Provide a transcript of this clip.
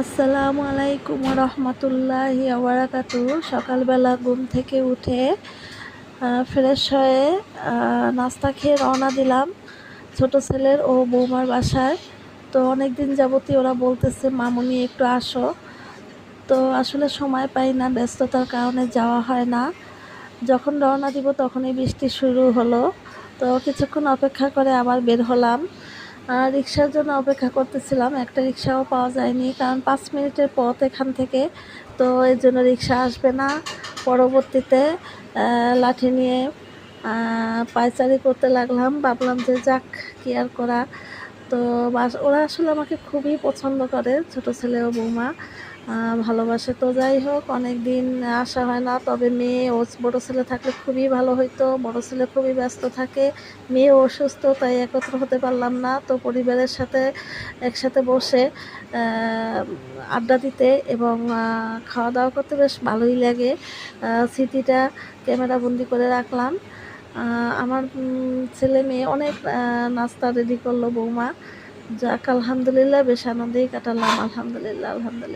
আসসালামু আলাইকুম রহমতুল্লাহি ওয়াবারাকাতু। সকালবেলা ঘুম থেকে উঠে ফ্রেশ হয়ে নাস্তা খেয়ে রওনা দিলাম ছোট ছেলের ও বৌমার বাসায়। তো অনেক দিন যাবতই ওরা বলতেছে মামুনি একটু আসো, তো আসলে সময় পাই না, ব্যস্ততার কারণে যাওয়া হয় না। যখন রওনা দিব তখনই বৃষ্টি শুরু হলো। তো কিছুক্ষণ অপেক্ষা করে আবার বের হলাম। রিক্সার জন্য অপেক্ষা করতেছিলাম, একটা রিক্সাও পাওয়া যায়নি, কারণ 5 মিনিটের পথ এখান থেকে। তো এর জন্য রিক্সা আসবে না। পরবর্তীতে লাঠি নিয়ে পায়চারি করতে লাগলাম। ভাবলাম যে যাক, কি আর করা। তো ওরা আসলে আমাকে খুবই পছন্দ করে, ছোট ছেলে ও বৌমা ভালোবাসে। তো যাই হোক, অনেক দিন আসা হয় না। তবে মেয়ে ও বড় ছেলে থাকলে খুবই ভালো হইতো। বড় ছেলে খুবই ব্যস্ত থাকে, মেয়ে অসুস্থ, তাই একত্র হতে পারলাম না। তো পরিবারের সাথে একসাথে বসে আড্ডা দিতে এবং খাওয়া দাওয়া করতে বেশ ভালোই লাগে। স্মৃতিটা ক্যামেরাবন্দি করে রাখলাম। আমার ছেলে মেয়ে অনেক নাস্তা রেডি করলো বৌমা। যাক, আলহামদুলিল্লাহ, বেশ আনন্দেই কাটালাম। আলহামদুলিল্লাহ, আলহামদুলিল্লাহ।